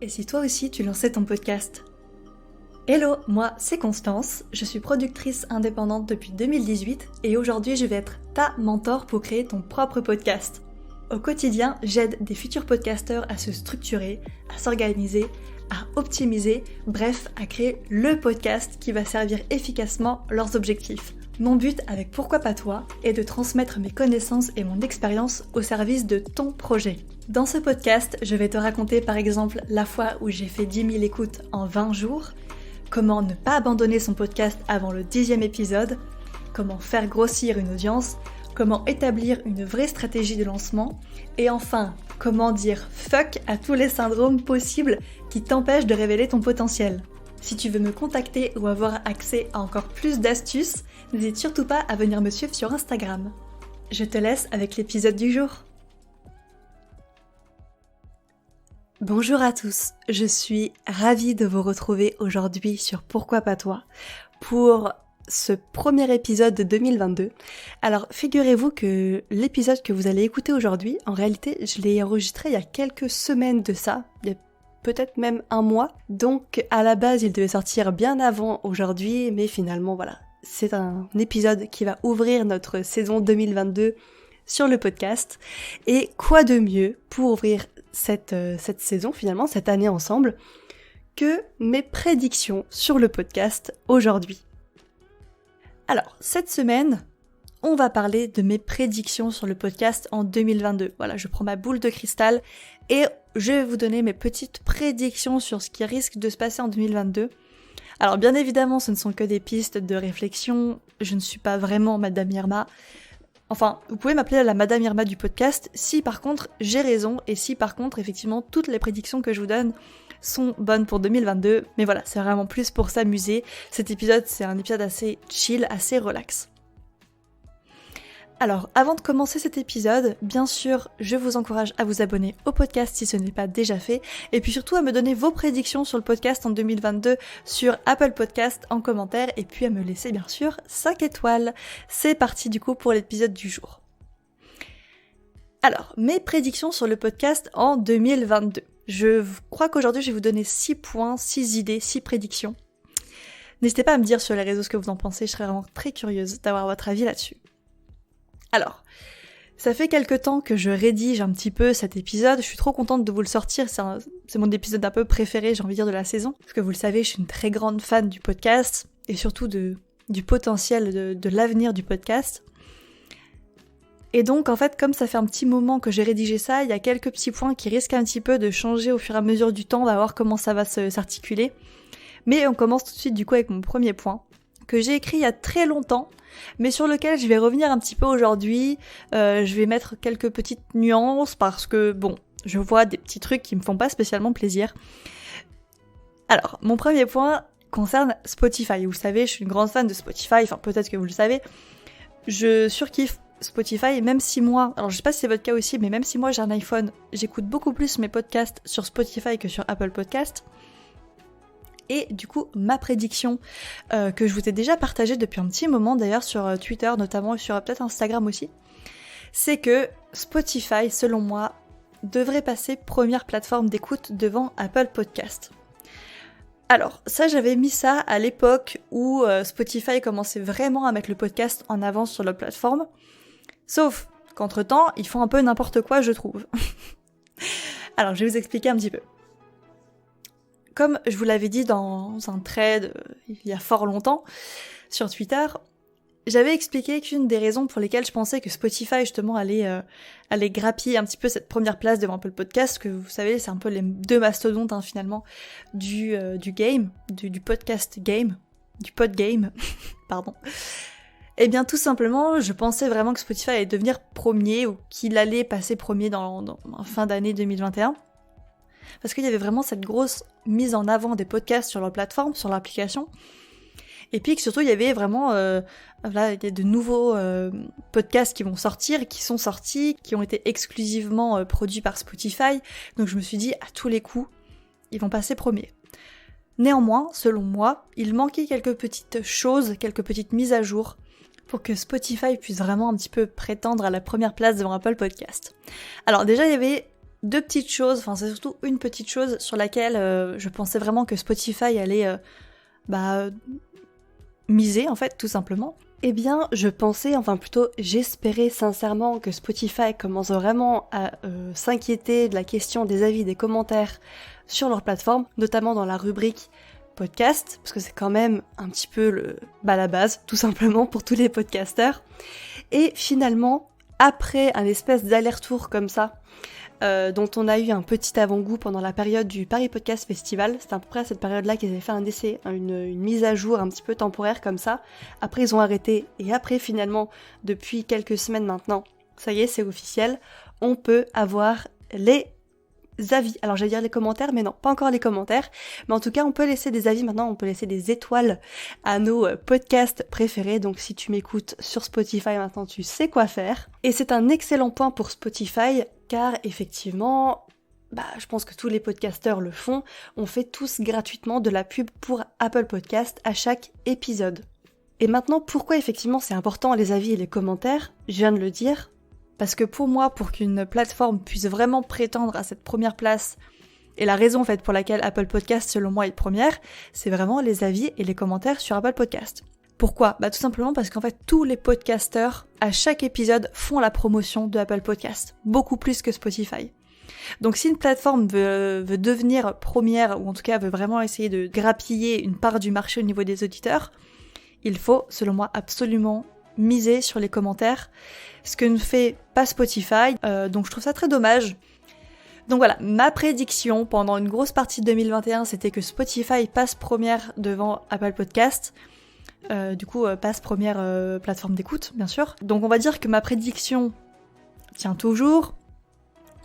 Et si toi aussi tu lançais ton podcast? Hello, moi c'est Constance, je suis productrice indépendante depuis 2018 et aujourd'hui je vais être ta mentor pour créer ton propre podcast. Au quotidien, j'aide des futurs podcasteurs à se structurer, à s'organiser, à optimiser, bref, à créer le podcast qui va servir efficacement leurs objectifs. Mon but avec Pourquoi pas toi est de transmettre mes connaissances et mon expérience au service de ton projet. Dans ce podcast, je vais te raconter par exemple la fois où j'ai fait 10 000 écoutes en 20 jours, comment ne pas abandonner son podcast avant le 10e épisode, comment faire grossir une audience, comment établir une vraie stratégie de lancement, et enfin, comment dire fuck à tous les syndromes possibles qui t'empêchent de révéler ton potentiel. Si tu veux me contacter ou avoir accès à encore plus d'astuces, n'hésite surtout pas à venir me suivre sur Instagram. Je te laisse avec l'épisode du jour. Bonjour à tous, je suis ravie de vous retrouver aujourd'hui sur Pourquoi pas toi pour ce premier épisode de 2022. Alors figurez-vous que l'épisode que vous allez écouter aujourd'hui, en réalité je l'ai enregistré il y a quelques semaines de ça, il y a peut-être même un mois, donc à la base il devait sortir bien avant aujourd'hui, mais finalement voilà, c'est un épisode qui va ouvrir notre saison 2022 sur le podcast, et quoi de mieux pour ouvrir cette saison finalement, cette année ensemble, que mes prédictions sur le podcast aujourd'hui. Alors, cette semaine, on va parler de mes prédictions sur le podcast en 2022. Voilà, je prends ma boule de cristal et je vais vous donner mes petites prédictions sur ce qui risque de se passer en 2022. Alors bien évidemment, ce ne sont que des pistes de réflexion, je ne suis pas vraiment Madame Irma. Enfin, vous pouvez m'appeler la Madame Irma du podcast si par contre j'ai raison et si par contre effectivement toutes les prédictions que je vous donne sont bonnes pour 2022. Mais voilà, c'est vraiment plus pour s'amuser. Cet épisode, c'est un épisode assez chill, assez relax. Alors, avant de commencer cet épisode, bien sûr, je vous encourage à vous abonner au podcast si ce n'est pas déjà fait, et puis surtout à me donner vos prédictions sur le podcast en 2022 sur Apple Podcast en commentaire, et puis à me laisser bien sûr 5 étoiles. C'est parti du coup pour l'épisode du jour. Alors, mes prédictions sur le podcast en 2022. Je crois qu'aujourd'hui je vais vous donner 6 points, 6 idées, 6 prédictions. N'hésitez pas à me dire sur les réseaux ce que vous en pensez, je serais vraiment très curieuse d'avoir votre avis là-dessus. Alors, ça fait quelques temps que je rédige un petit peu cet épisode, je suis trop contente de vous le sortir, c'est mon épisode un peu préféré, j'ai envie de dire, de la saison. Parce que vous le savez, je suis une très grande fan du podcast, et surtout du potentiel de l'avenir du podcast. Et donc en fait, comme ça fait un petit moment que j'ai rédigé ça, il y a quelques petits points qui risquent un petit peu de changer au fur et à mesure du temps, on va voir comment ça va s'articuler. Mais on commence tout de suite du coup avec mon premier point, que j'ai écrit il y a très longtemps, mais sur lequel je vais revenir un petit peu aujourd'hui. Je vais mettre quelques petites nuances parce que bon, je vois des petits trucs qui me font pas spécialement plaisir. Alors, mon premier point concerne Spotify. Vous le savez, je suis une grande fan de Spotify, enfin peut-être que vous le savez. Je surkiffe Spotify, même si moi, alors je sais pas si c'est votre cas aussi, mais même si moi j'ai un iPhone, j'écoute beaucoup plus mes podcasts sur Spotify que sur Apple Podcast. Et du coup, ma prédiction, que je vous ai déjà partagée depuis un petit moment d'ailleurs sur Twitter notamment et sur peut-être Instagram aussi, c'est que Spotify, selon moi, devrait passer première plateforme d'écoute devant Apple Podcast. Alors, ça j'avais mis ça à l'époque où Spotify commençait vraiment à mettre le podcast en avant sur la plateforme, sauf qu'entre-temps, ils font un peu n'importe quoi, je trouve. Alors, je vais vous expliquer un petit peu. Comme je vous l'avais dit dans un thread il y a fort longtemps sur Twitter, j'avais expliqué qu'une des raisons pour lesquelles je pensais que Spotify justement allait grappiller un petit peu cette première place devant Apple Podcast, que vous savez c'est un peu les deux mastodontes finalement du game, du podcast game, du pod game, pardon. Eh bien tout simplement, je pensais vraiment que Spotify allait devenir premier ou qu'il allait passer premier en fin d'année 2021. Parce qu'il y avait vraiment cette grosse mise en avant des podcasts sur leur plateforme, sur l'application. Et puis que surtout, il y avait vraiment il y a de nouveaux podcasts qui vont sortir, qui sont sortis, qui ont été exclusivement produits par Spotify. Donc je me suis dit, à tous les coups, ils vont passer premiers. Néanmoins, selon moi, il manquait quelques petites choses, quelques petites mises à jour pour que Spotify puisse vraiment un petit peu prétendre à la première place devant Apple Podcast. Alors déjà, il y avait deux petites choses, enfin c'est surtout une petite chose sur laquelle je pensais vraiment que Spotify allait miser en fait tout simplement. Eh bien je pensais, enfin plutôt j'espérais sincèrement que Spotify commence vraiment à s'inquiéter de la question des avis, des commentaires sur leur plateforme, notamment dans la rubrique podcast, parce que c'est quand même un petit peu la base tout simplement pour tous les podcasteurs. Et finalement, après un espèce d'aller-retour comme ça, dont on a eu un petit avant-goût pendant la période du Paris Podcast Festival. C'était à peu près à cette période-là qu'ils avaient fait un essai, une mise à jour un petit peu temporaire comme ça. Après ils ont arrêté et après finalement, depuis quelques semaines maintenant, ça y est, c'est officiel, on peut avoir les avis. Alors j'allais dire les commentaires, mais non, pas encore les commentaires. Mais en tout cas, on peut laisser des avis maintenant, on peut laisser des étoiles à nos podcasts préférés. Donc si tu m'écoutes sur Spotify maintenant, tu sais quoi faire. Et c'est un excellent point pour Spotify, car effectivement, je pense que tous les podcasteurs le font. On fait tous gratuitement de la pub pour Apple Podcast à chaque épisode. Et maintenant, pourquoi effectivement c'est important les avis et les commentaires ? Je viens de le dire. Parce que pour moi, pour qu'une plateforme puisse vraiment prétendre à cette première place, et la raison en fait pour laquelle Apple Podcast selon moi est première, c'est vraiment les avis et les commentaires sur Apple Podcast. Pourquoi ? Tout simplement parce qu'en fait tous les podcasteurs à chaque épisode font la promotion de Apple Podcast, beaucoup plus que Spotify. Donc si une plateforme veut devenir première, ou en tout cas veut vraiment essayer de grappiller une part du marché au niveau des auditeurs, il faut selon moi absolument miser sur les commentaires, ce que ne fait pas Spotify, donc je trouve ça très dommage. Donc voilà, ma prédiction pendant une grosse partie de 2021, c'était que Spotify passe première devant Apple Podcast, passe première plateforme d'écoute, bien sûr. Donc on va dire que ma prédiction tient toujours,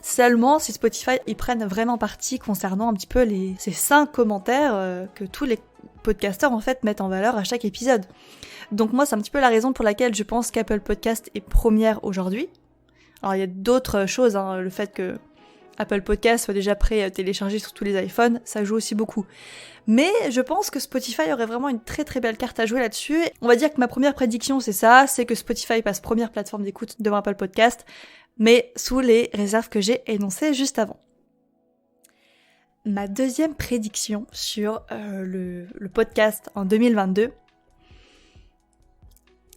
seulement si Spotify ils prennent vraiment parti concernant un petit peu ces 5 commentaires que tous les podcasteurs en fait mettent en valeur à chaque épisode. Donc moi c'est un petit peu la raison pour laquelle je pense qu'Apple Podcast est première aujourd'hui. Alors il y a d'autres choses, le fait que Apple Podcast soit déjà pré-téléchargé sur tous les iPhones, ça joue aussi beaucoup. Mais je pense que Spotify aurait vraiment une très très belle carte à jouer là-dessus. On va dire que ma première prédiction c'est ça, c'est que Spotify passe première plateforme d'écoute devant Apple Podcast, mais sous les réserves que j'ai énoncées juste avant. Ma deuxième prédiction sur le podcast en 2022,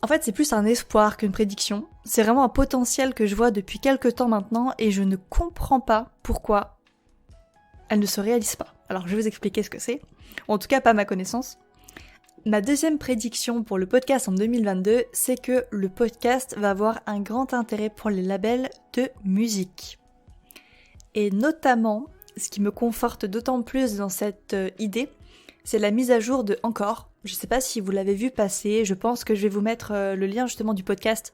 en fait c'est plus un espoir qu'une prédiction, c'est vraiment un potentiel que je vois depuis quelques temps maintenant et je ne comprends pas pourquoi elle ne se réalise pas. Alors je vais vous expliquer ce que c'est, en tout cas pas à ma connaissance. Ma deuxième prédiction pour le podcast en 2022, c'est que le podcast va avoir un grand intérêt pour les labels de musique. Et notamment, ce qui me conforte d'autant plus dans cette idée, c'est la mise à jour de Encore. Je sais pas si vous l'avez vu passer, je pense que je vais vous mettre le lien justement du podcast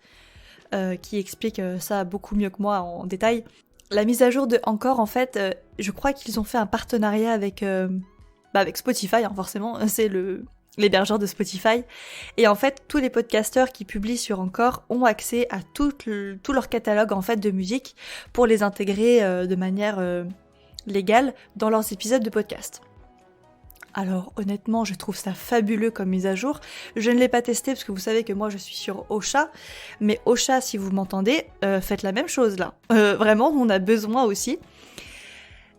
qui explique ça beaucoup mieux que moi en détail. La mise à jour de Encore, en fait, je crois qu'ils ont fait un partenariat avec Spotify, forcément, c'est l'hébergeur de Spotify. Et en fait, tous les podcasteurs qui publient sur Encore ont accès à tout leur catalogue en fait de musique pour les intégrer de manière légale dans leurs épisodes de podcast. Alors honnêtement, je trouve ça fabuleux comme mise à jour. Je ne l'ai pas testé parce que vous savez que moi je suis sur Ocha, mais Ocha, si vous m'entendez, faites la même chose là. Vraiment, on a besoin aussi.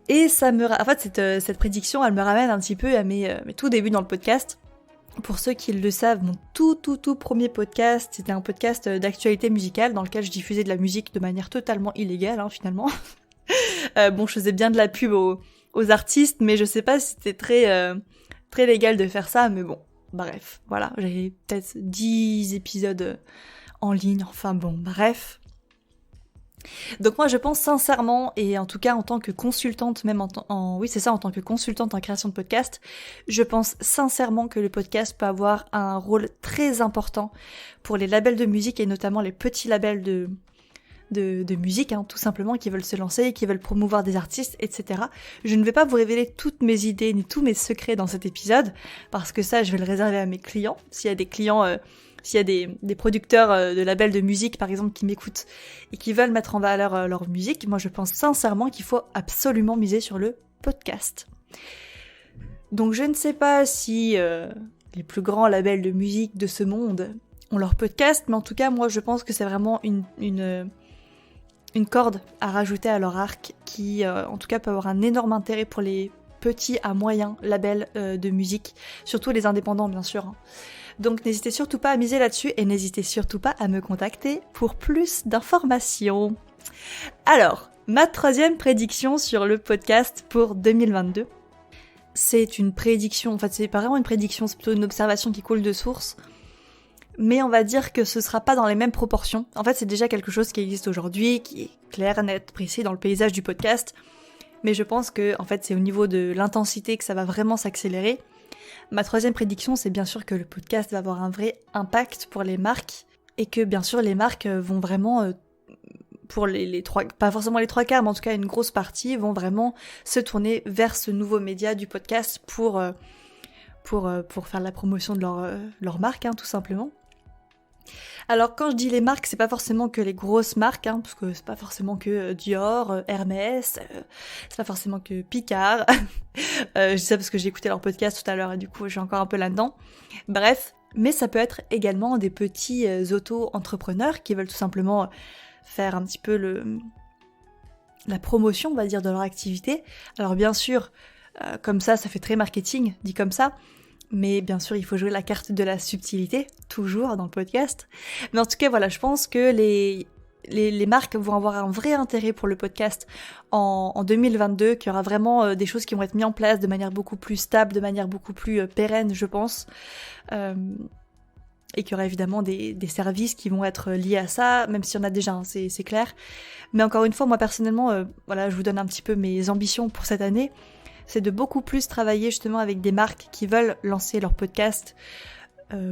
Et ça en fait, cette prédiction, elle me ramène un petit peu à mes tout débuts dans le podcast. Pour ceux qui le savent, mon tout premier podcast, c'était un podcast d'actualité musicale dans lequel je diffusais de la musique de manière totalement illégale, finalement. Je faisais bien de la pub aux artistes, mais je sais pas si c'était très légal de faire ça, mais bon, bref, voilà, j'avais peut-être 10 épisodes en ligne, bref. Donc moi je pense sincèrement, et en tout cas en tant que consultante, même en tant que consultante en création de podcast, je pense sincèrement que le podcast peut avoir un rôle très important pour les labels de musique et notamment les petits labels de musique, tout simplement, qui veulent se lancer, qui veulent promouvoir des artistes, etc. Je ne vais pas vous révéler toutes mes idées ni tous mes secrets dans cet épisode, parce que ça je vais le réserver à mes clients. S'il y a des clients... S'il y a des producteurs de labels de musique, par exemple, qui m'écoutent et qui veulent mettre en valeur leur musique, moi je pense sincèrement qu'il faut absolument miser sur le podcast. Donc je ne sais pas si les plus grands labels de musique de ce monde ont leur podcast, mais en tout cas, moi je pense que c'est vraiment une une corde à rajouter à leur arc qui en tout cas peut avoir un énorme intérêt pour les petits à moyens labels de musique, surtout les indépendants bien sûr. Donc n'hésitez surtout pas à miser là-dessus et n'hésitez surtout pas à me contacter pour plus d'informations. Alors, ma troisième prédiction sur le podcast pour 2022, c'est une prédiction, en fait c'est pas vraiment une prédiction, c'est plutôt une observation qui coule de source, mais on va dire que ce sera pas dans les mêmes proportions. En fait c'est déjà quelque chose qui existe aujourd'hui, qui est clair, net, précis dans le paysage du podcast, mais je pense que en fait c'est au niveau de l'intensité que ça va vraiment s'accélérer. Ma troisième prédiction, c'est bien sûr que le podcast va avoir un vrai impact pour les marques et que bien sûr les marques vont vraiment, pour les trois, pas forcément les trois quarts, mais en tout cas une grosse partie, vont vraiment se tourner vers ce nouveau média du podcast pour faire la promotion de leur marque, tout simplement. Alors quand je dis les marques, c'est pas forcément que les grosses marques, parce que c'est pas forcément que Dior, Hermès, c'est pas forcément que Picard. Je dis ça parce que j'ai écouté leur podcast tout à l'heure et du coup je suis encore un peu là-dedans. Bref, mais ça peut être également des petits auto-entrepreneurs qui veulent tout simplement faire un petit peu la promotion, on va dire, de leur activité. Alors bien sûr, comme ça fait très marketing, dit comme ça. Mais bien sûr, il faut jouer la carte de la subtilité, toujours dans le podcast. Mais en tout cas, voilà, je pense que les marques vont avoir un vrai intérêt pour le podcast en 2022, qu'il y aura vraiment des choses qui vont être mises en place de manière beaucoup plus stable, de manière beaucoup plus pérenne, je pense. Et qu'il y aura évidemment des services qui vont être liés à ça, même s'il y en a déjà, c'est clair. Mais encore une fois, moi personnellement, voilà, je vous donne un petit peu mes ambitions pour cette année. C'est de beaucoup plus travailler justement avec des marques qui veulent lancer leur podcast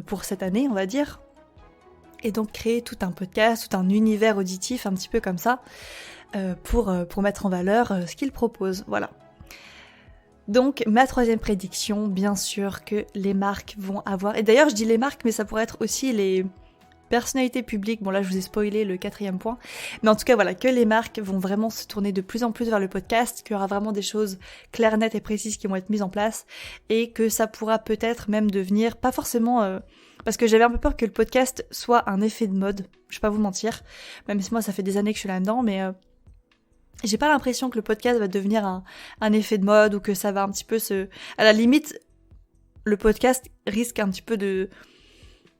pour cette année, on va dire. Et donc créer tout un podcast, tout un univers auditif, un petit peu comme ça, pour mettre en valeur ce qu'ils proposent. Voilà. Donc ma troisième prédiction, bien sûr que les marques vont avoir... Et d'ailleurs je dis les marques, mais ça pourrait être aussi les personnalités publiques. Bon là je vous ai spoilé le quatrième point. Mais en tout cas voilà, que les marques vont vraiment se tourner de plus en plus vers le podcast, qu'il y aura vraiment des choses claires, nettes et précises qui vont être mises en place. Et que ça pourra peut-être même devenir, pas forcément... parce que j'avais un peu peur que le podcast soit un effet de mode, je vais pas vous mentir. Même si moi ça fait des années que je suis là-dedans, mais... j'ai pas l'impression que le podcast va devenir un effet de mode ou que ça va un petit peu se... À la limite, le podcast risque un petit peu de...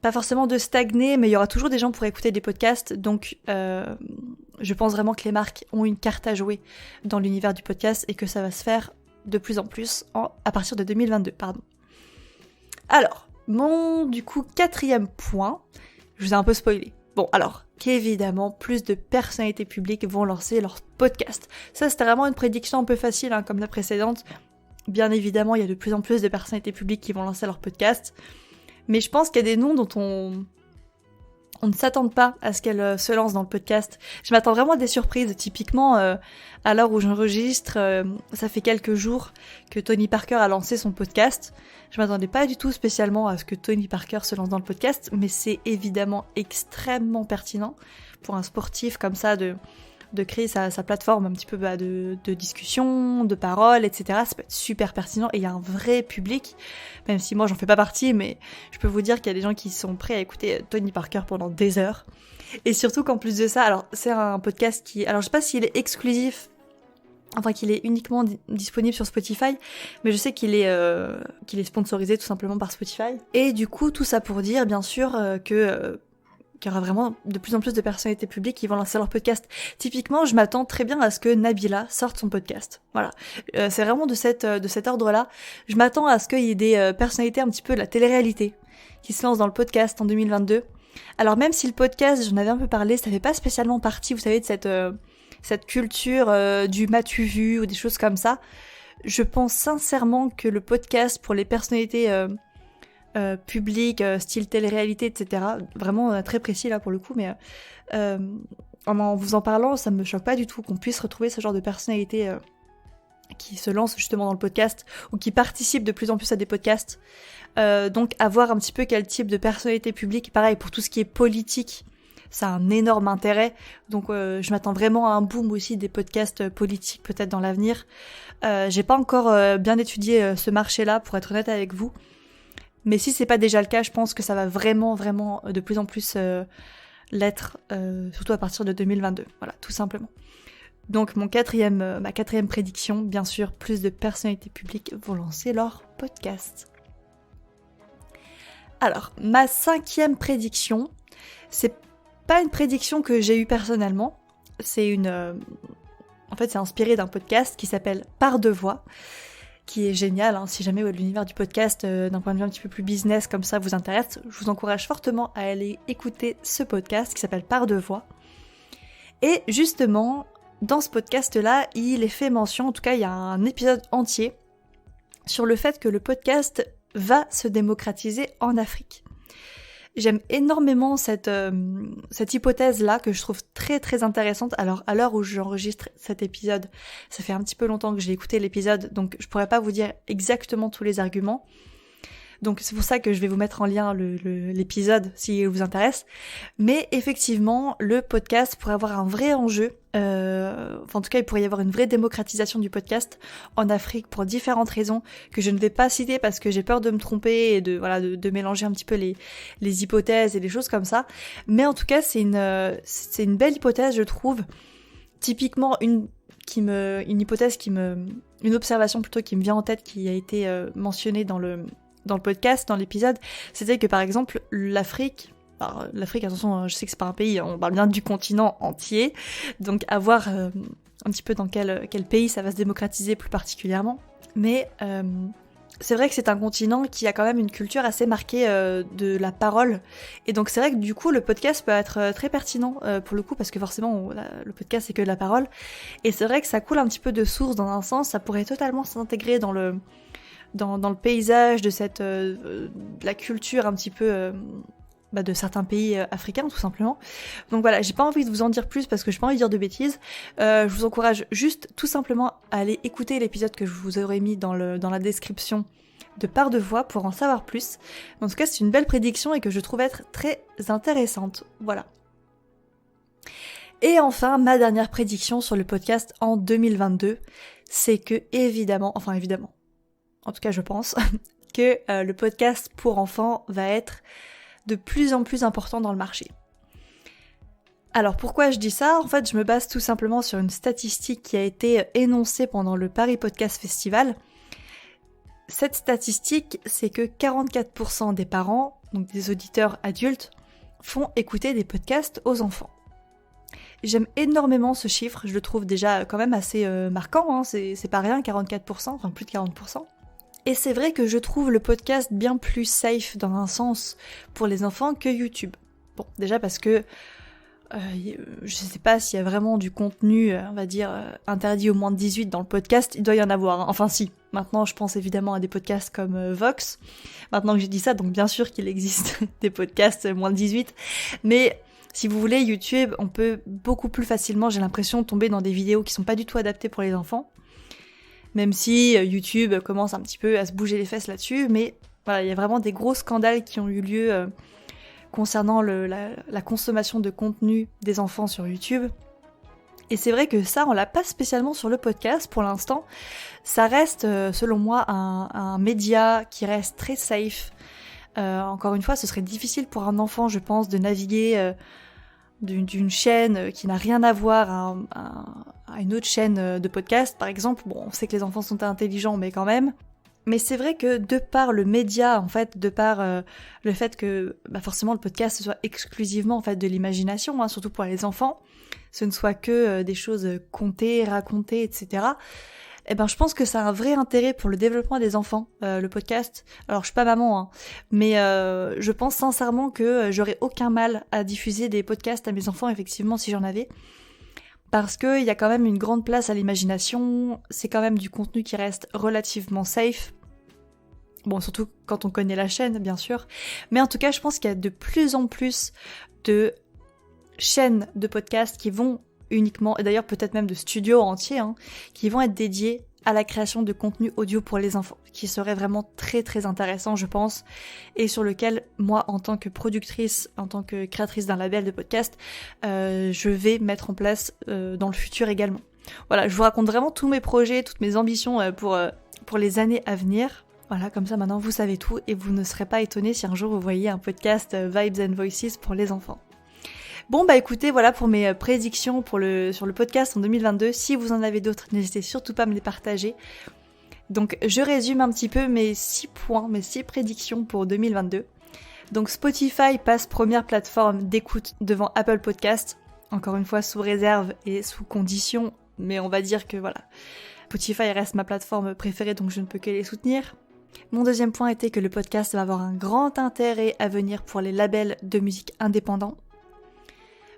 pas forcément de stagner, mais il y aura toujours des gens pour écouter des podcasts, donc je pense vraiment que les marques ont une carte à jouer dans l'univers du podcast et que ça va se faire de plus en plus à partir de 2022, pardon. Alors, mon du coup quatrième point, je vous ai un peu spoilé. Bon, alors, qu'évidemment, plus de personnalités publiques vont lancer leur podcast. Ça, c'était vraiment une prédiction un peu facile, comme la précédente. Bien évidemment, il y a de plus en plus de personnalités publiques qui vont lancer leur podcast. Mais je pense qu'il y a des noms dont on ne s'attend pas à ce qu'elles se lancent dans le podcast. Je m'attends vraiment à des surprises. Typiquement, à l'heure où j'enregistre, ça fait quelques jours que Tony Parker a lancé son podcast. Je m'attendais pas du tout spécialement à ce que Tony Parker se lance dans le podcast, mais c'est évidemment extrêmement pertinent pour un sportif comme ça de créer sa plateforme un petit peu de discussion, de parole, etc. Ça peut être super pertinent et il y a un vrai public, même si moi j'en fais pas partie, mais je peux vous dire qu'il y a des gens qui sont prêts à écouter Tony Parker pendant des heures. Et surtout qu'en plus de ça, alors c'est un podcast qui... Alors je sais pas s'il est exclusif, enfin qu'il est uniquement disponible sur Spotify, mais je sais qu'il est sponsorisé tout simplement par Spotify. Et du coup, tout ça pour dire bien sûr qu'il y aura vraiment de plus en plus de personnalités publiques qui vont lancer leur podcast. Typiquement, je m'attends très bien à ce que Nabila sorte son podcast. Voilà. C'est vraiment de cet ordre-là. Je m'attends à ce qu'il y ait des personnalités un petit peu de la télé-réalité qui se lancent dans le podcast en 2022. Alors même si le podcast, j'en avais un peu parlé, ça fait pas spécialement partie, vous savez, de cette culture du m'as-tu vu ou des choses comme ça, je pense sincèrement que le podcast pour les personnalités publiques, style télé-réalité, etc., vraiment très précis là pour le coup, mais en vous en parlant, ça me choque pas du tout qu'on puisse retrouver ce genre de personnalité qui se lance justement dans le podcast ou qui participe de plus en plus à des podcasts. Donc à voir un petit peu quel type de personnalité publique, pareil pour tout ce qui est politique, ça a un énorme intérêt, donc je m'attends vraiment à un boom aussi des podcasts politiques peut-être dans l'avenir. J'ai pas encore bien étudié ce marché-là pour être honnête avec vous, mais si c'est pas déjà le cas, je pense que ça va vraiment de plus en plus l'être, surtout à partir de 2022. Voilà, tout simplement. Donc ma quatrième prédiction, bien sûr, plus de personnalités publiques vont lancer leur podcast. Alors, ma 5e prédiction, c'est pas une prédiction que j'ai eue personnellement, c'est c'est inspiré d'un podcast qui s'appelle Par deux voix, qui est génial, hein, si jamais l'univers du podcast, d'un point de vue un petit peu plus business comme ça vous intéresse, je vous encourage fortement à aller écouter ce podcast qui s'appelle Par deux voix. Et justement, dans ce podcast-là, il est fait mention, en tout cas il y a un épisode entier, sur le fait que le podcast va se démocratiser en Afrique. J'aime énormément cette hypothèse-là que je trouve très très intéressante. Alors à l'heure où j'enregistre cet épisode, ça fait un petit peu longtemps que j'ai écouté l'épisode, donc je pourrais pas vous dire exactement tous les arguments. Donc c'est pour ça que je vais vous mettre en lien l'épisode s'il vous intéresse. Mais effectivement, le podcast pourrait avoir un vrai enjeu. En tout cas, il pourrait y avoir une vraie démocratisation du podcast en Afrique pour différentes raisons que je ne vais pas citer parce que j'ai peur de me tromper et de mélanger un petit peu les hypothèses et les choses comme ça. Mais en tout cas, c'est une belle hypothèse, je trouve. Typiquement, une observation plutôt qui me vient en tête, qui a été mentionnée dans le podcast, dans l'épisode, c'était que par exemple l'Afrique, attention, je sais que c'est pas un pays, on parle bien du continent entier, donc à voir un petit peu dans quel pays ça va se démocratiser plus particulièrement, mais c'est vrai que c'est un continent qui a quand même une culture assez marquée de la parole, et donc c'est vrai que du coup le podcast peut être très pertinent pour le coup, parce que forcément le podcast c'est que de la parole, et c'est vrai que ça coule un petit peu de source dans un sens, ça pourrait totalement s'intégrer dans le paysage de la culture un petit peu de certains pays africains tout simplement. Donc voilà, j'ai pas envie de vous en dire plus parce que j'ai pas envie de dire de bêtises. Je vous encourage juste tout simplement à aller écouter l'épisode que je vous aurais mis dans la description de Par deux voix pour en savoir plus. En tout cas, c'est une belle prédiction et que je trouve être très intéressante. Voilà. Et enfin, ma dernière prédiction sur le podcast en 2022, c'est que évidemment, en tout cas je pense, que le podcast pour enfants va être de plus en plus important dans le marché. Alors pourquoi je dis ça ? En fait, je me base tout simplement sur une statistique qui a été énoncée pendant le Paris Podcast Festival. Cette statistique, c'est que 44% des parents, donc des auditeurs adultes, font écouter des podcasts aux enfants. J'aime énormément ce chiffre, je le trouve déjà quand même assez marquant, hein, c'est pas rien, 44%, enfin plus de 40%. Et c'est vrai que je trouve le podcast bien plus safe dans un sens pour les enfants que YouTube. Bon, déjà parce que je sais pas s'il y a vraiment du contenu, on va dire, interdit aux moins de 18 dans le podcast, il doit y en avoir, hein. Enfin si, maintenant je pense évidemment à des podcasts comme Vox, maintenant que j'ai dit ça, donc bien sûr qu'il existe des podcasts moins de 18, mais si vous voulez, YouTube, on peut beaucoup plus facilement, j'ai l'impression, tomber dans des vidéos qui sont pas du tout adaptées pour les enfants. Même si YouTube commence un petit peu à se bouger les fesses là-dessus, mais voilà, il y a vraiment des gros scandales qui ont eu lieu concernant la consommation de contenu des enfants sur YouTube. Et c'est vrai que ça, on l'a pas spécialement sur le podcast pour l'instant. Ça reste, selon moi, un média qui reste très safe. Encore une fois, ce serait difficile pour un enfant, je pense, de naviguer d'une chaîne qui n'a rien à voir à une autre chaîne de podcast, par exemple. Bon, on sait que les enfants sont intelligents, mais quand même. Mais c'est vrai que de par le média, en fait, de par le fait que forcément le podcast ce soit exclusivement en fait de l'imagination, hein, surtout pour les enfants, ce ne soit que des choses contées, racontées, etc. Je pense que ça a un vrai intérêt pour le développement des enfants, le podcast. Alors je suis pas maman, hein, mais je pense sincèrement que j'aurais aucun mal à diffuser des podcasts à mes enfants, effectivement, si j'en avais. Parce qu'il y a quand même une grande place à l'imagination, c'est quand même du contenu qui reste relativement safe. Bon, surtout quand on connaît la chaîne, bien sûr. Mais en tout cas, je pense qu'il y a de plus en plus de chaînes de podcasts qui vont uniquement, et d'ailleurs peut-être même de studios entiers, hein, qui vont être dédiés à la création de contenu audio pour les enfants, qui serait vraiment très très intéressant, je pense, et sur lequel moi, en tant que productrice, en tant que créatrice d'un label de podcast, je vais mettre en place dans le futur également. Voilà, je vous raconte vraiment tous mes projets, toutes mes ambitions pour les années à venir. Voilà, comme ça maintenant vous savez tout et vous ne serez pas étonnés si un jour vous voyez un podcast Vibes and Voices pour les enfants. Bon bah écoutez, voilà pour mes prédictions sur le podcast en 2022. Si vous en avez d'autres, n'hésitez surtout pas à me les partager. Donc je résume un petit peu mes 6 points, mes 6 prédictions pour 2022. Donc Spotify passe première plateforme d'écoute devant Apple Podcast. Encore une fois sous réserve et sous condition, mais on va dire que voilà, Spotify reste ma plateforme préférée, donc je ne peux que les soutenir. Mon deuxième point était que le podcast va avoir un grand intérêt à venir pour les labels de musique indépendants.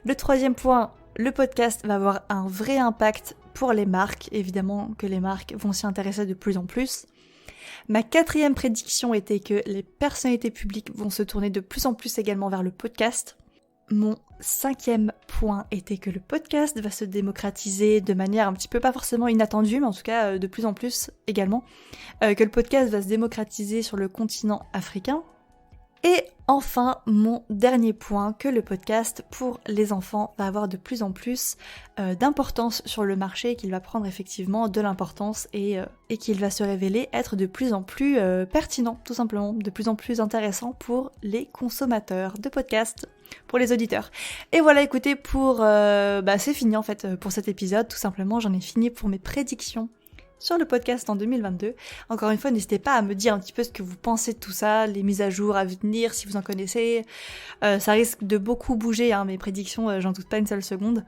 Le troisième point, le podcast va avoir un vrai impact pour les marques, évidemment que les marques vont s'y intéresser de plus en plus. Ma quatrième prédiction était que les personnalités publiques vont se tourner de plus en plus également vers le podcast. Mon cinquième point était que le podcast va se démocratiser de manière un petit peu pas forcément inattendue, mais en tout cas de plus en plus également, que le podcast va se démocratiser sur le continent africain. Et enfin, mon dernier point, que le podcast pour les enfants va avoir de plus en plus d'importance sur le marché, qu'il va prendre effectivement de l'importance et qu'il va se révéler être de plus en plus pertinent, tout simplement, de plus en plus intéressant pour les consommateurs de podcasts, pour les auditeurs. Et voilà, écoutez, c'est fini en fait pour cet épisode, tout simplement, j'en ai fini pour mes prédictions sur le podcast en 2022. Encore une fois, n'hésitez pas à me dire un petit peu ce que vous pensez de tout ça, les mises à jour à venir, si vous en connaissez. Ça risque de beaucoup bouger, hein, mes prédictions, j'en doute pas une seule seconde.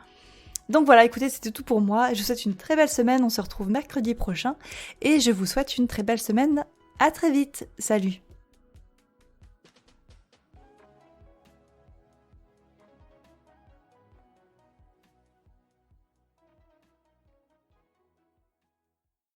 Donc voilà, écoutez, c'était tout pour moi. Je vous souhaite une très belle semaine, on se retrouve mercredi prochain. Et je vous souhaite une très belle semaine. À très vite, salut!